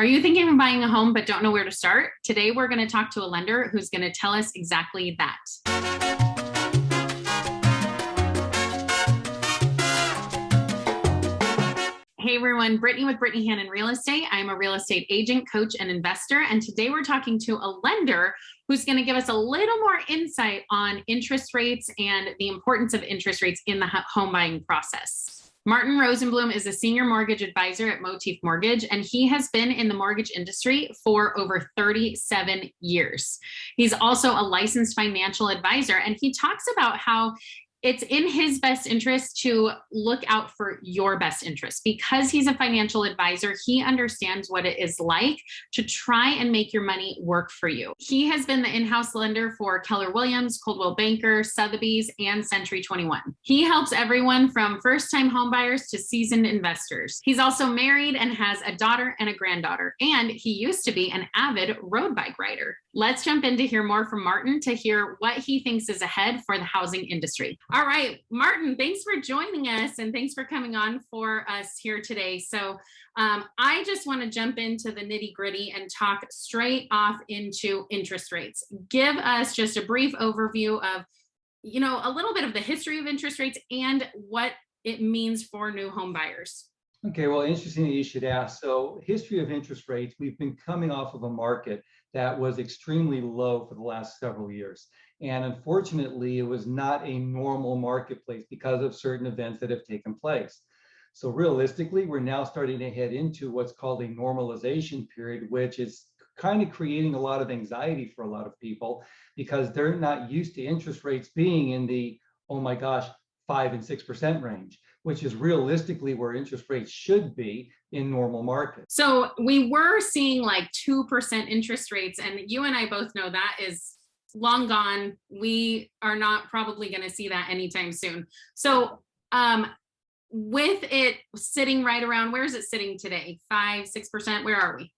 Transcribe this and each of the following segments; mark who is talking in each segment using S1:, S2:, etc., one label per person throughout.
S1: Are you thinking of buying a home but don't know where to start? Today, we're going to talk to a lender who's going to tell us exactly that. Hey everyone, Brittany with Brittany Hannon Real Estate. I'm a real estate agent, coach, and investor. And today we're talking to a lender who's going to give us a little more insight on interest rates and the importance of interest rates in the home buying process. Martin Rosenblum is a senior mortgage advisor at Motif Mortgage, and he has been in the mortgage industry for over 37 years. He's also a licensed financial advisor, and he talks about how it's in his best interest to look out for your best interest. Because he's a financial advisor, he understands what it is like to try and make your money work for you. He has been the in-house lender for Keller Williams, Coldwell Banker, Sotheby's, and Century 21. He helps everyone from first-time homebuyers to seasoned investors. He's also married and has a daughter and a granddaughter, and he used to be an avid road bike rider. Let's jump in to hear more from Martin to hear what he thinks is ahead for the housing industry. All right, Martin, thanks for joining us and thanks for coming on for us here today. So I just want to jump into the nitty gritty and talk straight off into interest rates. Give us just a brief overview of, a little bit of the history of interest rates and what it means for new home buyers.
S2: Okay, well, interesting that you should ask. So history of interest rates, we've been coming off of a market that was extremely low for the last several years. And unfortunately, it was not a normal marketplace because of certain events that have taken place. So realistically, we're now starting to head into what's called a normalization period, which is kind of creating a lot of anxiety for a lot of people because they're not used to interest rates being in the, oh my gosh, 5 and 6% range, which is realistically where interest rates should be in normal markets.
S1: So we were seeing like 2% interest rates, and you and I both know that is long gone. We are not probably going to see that anytime soon. So with it sitting right around, where is it sitting today? 5, 6%? Where are we?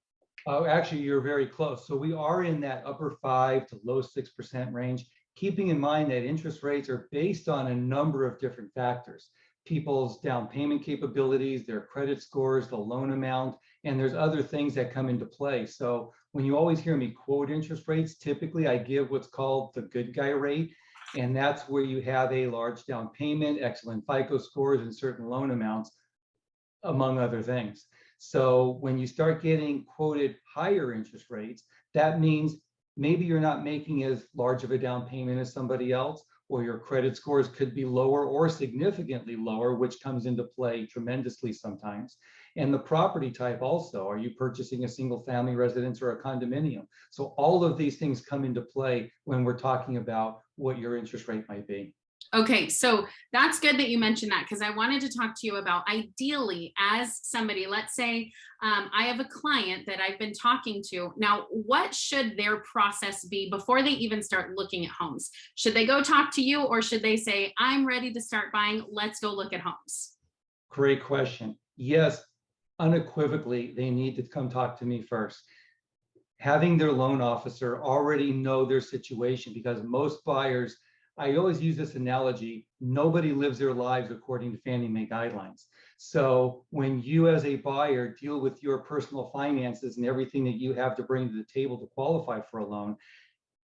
S2: Oh, actually, you're very close. So we are in that upper 5 to low 6% range, keeping in mind that interest rates are based on a number of different factors. People's down payment capabilities, their credit scores, the loan amount, and there's other things that come into play. So when you always hear me quote interest rates, typically I give what's called the good guy rate. And that's where you have a large down payment, excellent FICO scores, and certain loan amounts, among other things. So when you start getting quoted higher interest rates, that means maybe you're not making as large of a down payment as somebody else, or your credit scores could be lower or significantly lower, which comes into play tremendously sometimes. And the property type also, are you purchasing a single family residence or a condominium? So all of these things come into play when we're talking about what your interest rate might be.
S1: Okay, so that's good that you mentioned that, because I wanted to talk to you about, ideally, as somebody, let's say I have a client that I've been talking to. Now, what should their process be before they even start looking at homes? Should they go talk to you, or should they say, I'm ready to start buying, let's go look at homes?
S2: Great question. Yes, unequivocally, they need to come talk to me first. Having their loan officer already know their situation, because most buyers, I always use this analogy, nobody lives their lives according to Fannie Mae guidelines. So when you as a buyer deal with your personal finances and everything that you have to bring to the table to qualify for a loan,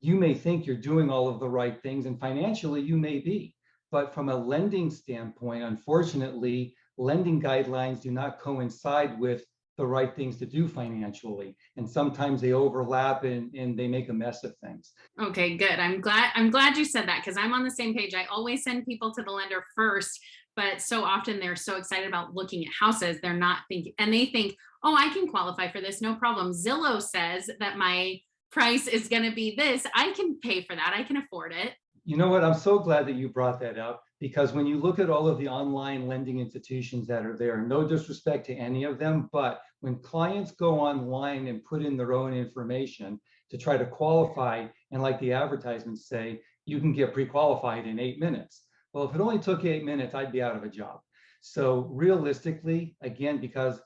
S2: you may think you're doing all of the right things, and financially you may be. But from a lending standpoint, unfortunately, lending guidelines do not coincide with the right things to do financially, and sometimes they overlap and they make a mess of things.
S1: Okay, good. I'm glad you said that, because I'm on the same page. I always send people to the lender first, but so often they're so excited about looking at houses, they're not thinking, and they think, oh, I can qualify for this, no problem. Zillow says that my price is going to be this. I can pay for that. I can afford it.
S2: You know what? I'm so glad that you brought that up, because when you look at all of the online lending institutions that are there, no disrespect to any of them, but when clients go online and put in their own information to try to qualify, and like the advertisements say, you can get pre-qualified in 8 minutes. Well, if it only took 8 minutes, I'd be out of a job. So realistically, again, because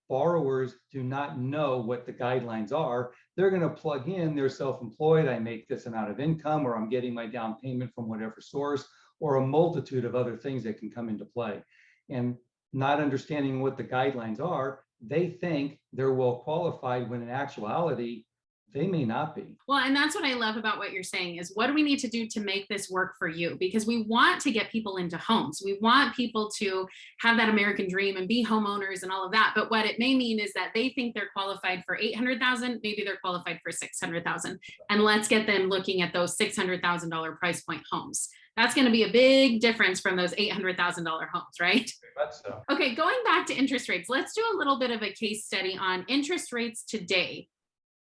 S2: borrowers do not know what the guidelines are, they're going to plug in, they're self-employed, I make this amount of income, or I'm getting my down payment from whatever source, or a multitude of other things that can come into play. And not understanding what the guidelines are, they think they're well qualified when in actuality, they may not be.
S1: Well, and that's what I love about what you're saying is what do we need to do to make this work for you? Because we want to get people into homes. We want people to have that American dream and be homeowners and all of that. But what it may mean is that they think they're qualified for 800,000, maybe they're qualified for 600,000. And let's get them looking at those $600,000 price point homes. That's going to be a big difference from those $800,000 homes, right?
S2: Very much so.
S1: Okay, going back to interest rates, let's do a little bit of a case study on interest rates today.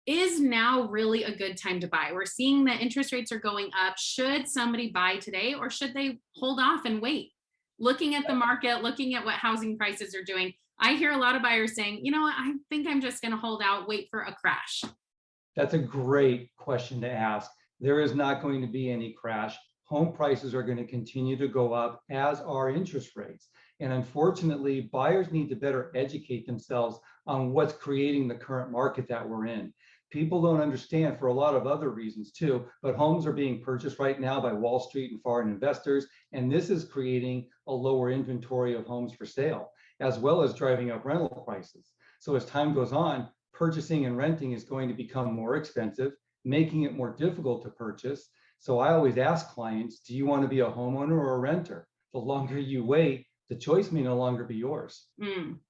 S1: Is now really a good time to buy? We're seeing that interest rates are going up. Should somebody buy today or should they hold off and wait? Looking at the market, looking at what housing prices are doing, I hear a lot of buyers saying, you know what, I think I'm just going to hold out, wait for a crash.
S2: That's a great question to ask. There is not going to be any crash. Home prices are going to continue to go up, as are interest rates. And unfortunately, buyers need to better educate themselves on what's creating the current market that we're in. People don't understand for a lot of other reasons too, but homes are being purchased right now by Wall Street and foreign investors, and this is creating a lower inventory of homes for sale, as well as driving up rental prices. So as time goes on, purchasing and renting is going to become more expensive, making it more difficult to purchase. So I always ask clients, do you want to be a homeowner or a renter? The longer you wait, the choice may no longer be yours.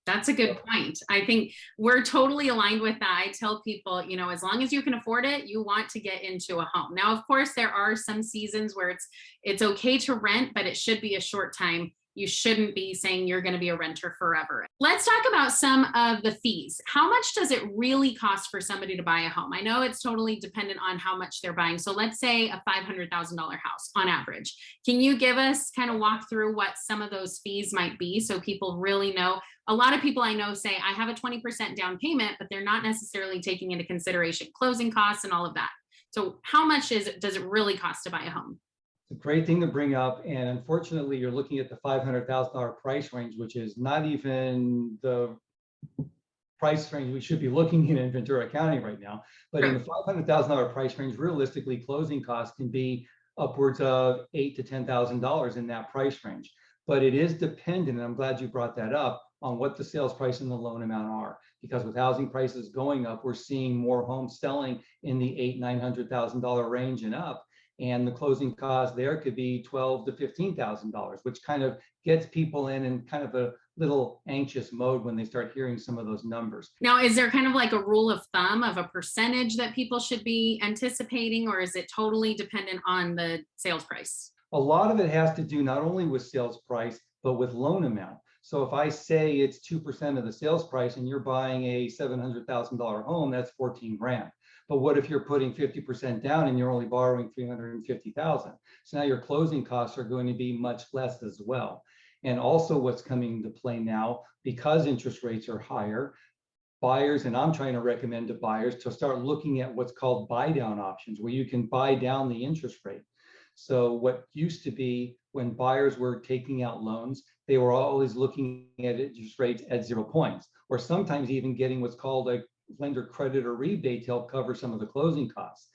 S1: That's a good point. I think we're totally aligned with that. I tell people, you know, as long as you can afford it, you want to get into a home. Now, of course, there are some seasons where it's okay to rent, but it should be a short time. You shouldn't be saying you're going to be a renter forever. Let's talk about some of the fees. How much does it really cost for somebody to buy a home? I know it's totally dependent on how much they're buying. So let's say a $500,000 house on average. Can you give us kind of walk through what some of those fees might be so people really know? A lot of people I know say, I have a 20% down payment, but they're not necessarily taking into consideration closing costs and all of that. So how much does it really cost to buy a home?
S2: It's a great thing to bring up. And unfortunately, you're looking at the $500,000 price range, which is not even the price range we should be looking in Ventura County right now. But in the $500,000 price range, realistically, closing costs can be upwards of $8,000 to $10,000 in that price range. But it is dependent, and I'm glad you brought that up, on what the sales price and the loan amount are. Because with housing prices going up, we're seeing more homes selling in the $800,000 to $900,000 range and up. And the closing cost there could be $12,000 to $15,000, which kind of gets people in kind of a little anxious mode when they start hearing some of those numbers.
S1: Now, is there kind of like a rule of thumb of a percentage that people should be anticipating, or is it totally dependent on the sales price?
S2: A lot of it has to do not only with sales price, but with loan amount. So if I say it's 2% of the sales price and you're buying a $700,000 home, that's 14 grand. But what if you're putting 50% down and you're only borrowing 350,000? So now your closing costs are going to be much less as well. And also what's coming into play now, because interest rates are higher, buyers, and I'm trying to recommend to buyers to start looking at what's called buy down options, where you can buy down the interest rate. So what used to be when buyers were taking out loans, they were always looking at interest rates at 0 points, or sometimes even getting what's called a lender credit or rebate to help cover some of the closing costs.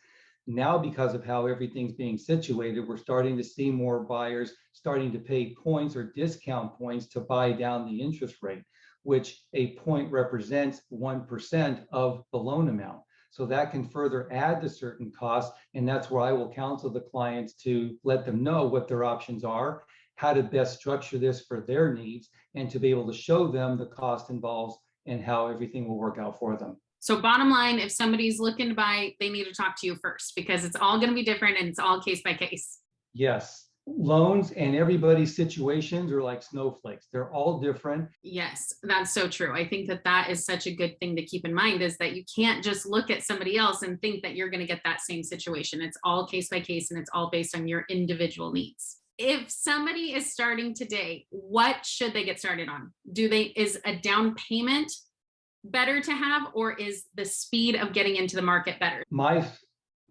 S2: Now, because of how everything's being situated, we're starting to see more buyers starting to pay points or discount points to buy down the interest rate, which a point represents 1% of the loan amount. So that can further add to certain costs. And that's where I will counsel the clients to let them know what their options are, how to best structure this for their needs, and to be able to show them the cost involved and how everything will work out for them.
S1: So bottom line, if somebody's looking to buy, they need to talk to you first, because it's all going to be different and it's all case by case.
S2: Yes. Loans and everybody's situations are like snowflakes. They're all different.
S1: Yes, that's so true. I think that is such a good thing to keep in mind, is that you can't just look at somebody else and think that you're going to get that same situation. It's all case by case and it's all based on your individual needs. If somebody is starting today, what should they get started on? Is a down payment better to have, or is the speed of getting into the market better?
S2: My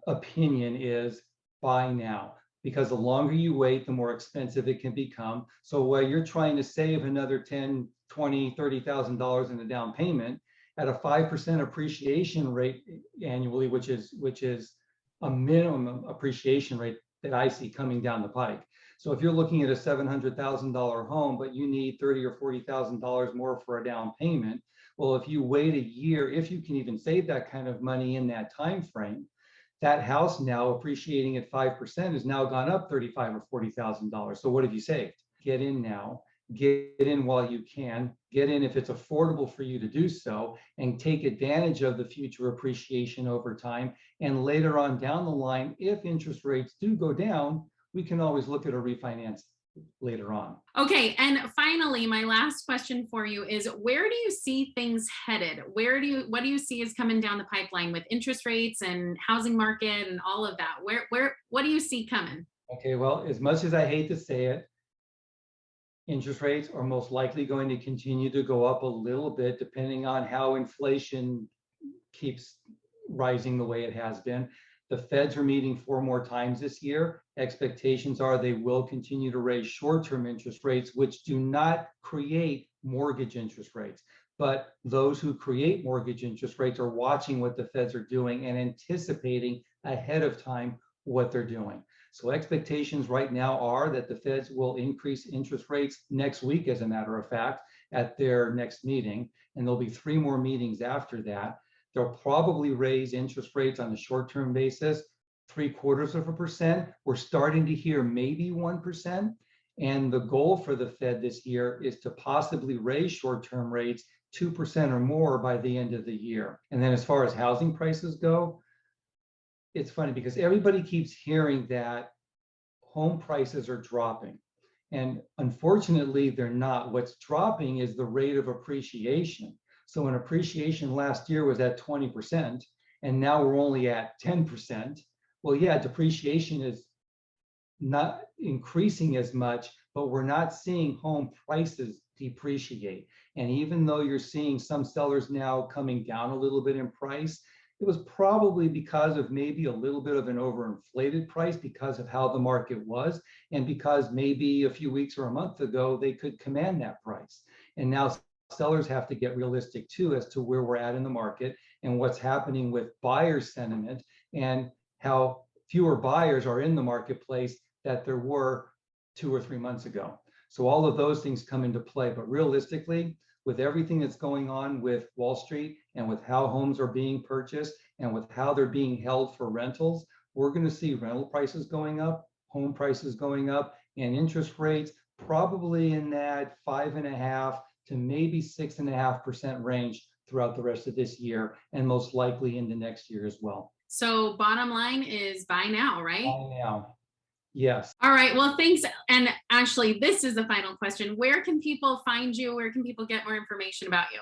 S2: opinion is buy now, because the longer you wait, the more expensive it can become. So while you're trying to save another $10,000, $20,000, $30,000 in a down payment at a 5% appreciation rate annually, which is a minimum appreciation rate that I see coming down the pike. So if you're looking at a $700,000 home, but you need $30,000 or $40,000 more for a down payment, Well, if you wait a year, if you can even save that kind of money in that time frame, that house now appreciating at 5% has now gone up $35,000 or $40,000. So what have you saved? Get in now. Get in while you can. Get in if it's affordable for you to do so, and take advantage of the future appreciation over time. And later on down the line, if interest rates do go down, we can always look at a refinance later on.
S1: Okay, and finally, my last question for you is, where do you see things headed? What do you see is coming down the pipeline with interest rates and housing market and all of that? What do you see coming?
S2: Okay, well, as much as I hate to say it, interest rates are most likely going to continue to go up a little bit, depending on how inflation keeps rising the way it has been. The Feds are meeting 4 more times this year. Expectations are they will continue to raise short-term interest rates, which do not create mortgage interest rates. But those who create mortgage interest rates are watching what the Feds are doing and anticipating ahead of time what they're doing. So expectations right now are that the Feds will increase interest rates next week, as a matter of fact, at their next meeting. And there'll be 3 more meetings after that. They'll probably raise interest rates on a short-term basis, 0.75%. We're starting to hear maybe 1%. And the goal for the Fed this year is to possibly raise short-term rates 2% or more by the end of the year. And then as far as housing prices go, it's funny because everybody keeps hearing that home prices are dropping. And unfortunately, they're not. What's dropping is the rate of appreciation. So when appreciation last year was at 20%, and now we're only at 10%, well, yeah, depreciation is not increasing as much, but we're not seeing home prices depreciate. And even though you're seeing some sellers now coming down a little bit in price, it was probably because of maybe a little bit of an overinflated price because of how the market was, and because maybe a few weeks or a month ago, they could command that price. And now sellers have to get realistic too as to where we're at in the market and what's happening with buyer sentiment and how fewer buyers are in the marketplace that there were 2 or 3 months ago. So all of those things come into play. But realistically, with everything that's going on with Wall Street and with how homes are being purchased and with how they're being held for rentals, we're going to see rental prices going up, home prices going up, and interest rates probably in that 5.5% to maybe 6.5% range throughout the rest of this year, and most likely into next year as well.
S1: So bottom line is buy now, right?
S2: Buy now. Yes.
S1: All right. Well, thanks. And Ashley, this is the final question. Where can people find you? Where can people get more information about you?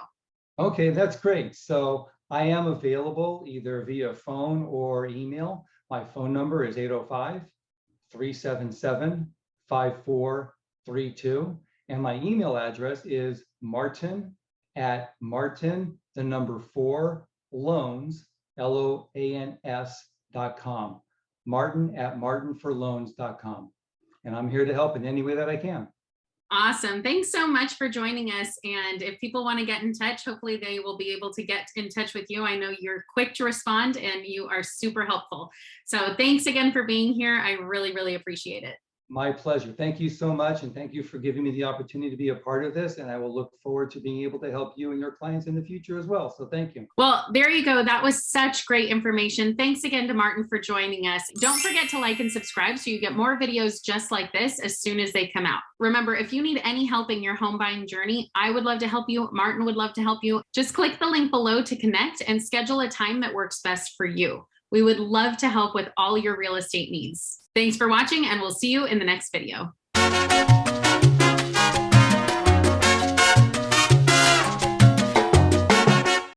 S2: Okay, that's great. So I am available either via phone or email. My phone number is 805-377-5432. And my email address is martin@martin4loans, LOANS.com. martin@martinforloans.com. And I'm here to help in any way that I can.
S1: Awesome. Thanks so much for joining us. And if people want to get in touch, hopefully they will be able to get in touch with you. I know you're quick to respond and you are super helpful. So thanks again for being here. I really, really appreciate it.
S2: My pleasure. Thank you so much. And thank you for giving me the opportunity to be a part of this. And I will look forward to being able to help you and your clients in the future as well. So thank you.
S1: Well, there you go. That was such great information. Thanks again to Martin for joining us. Don't forget to like and subscribe so you get more videos just like this as soon as they come out. Remember, if you need any help in your home buying journey, I would love to help you. Martin would love to help you. Just click the link below to connect and schedule a time that works best for you. We would love to help with all your real estate needs. Thanks for watching, and we'll see you in the next video.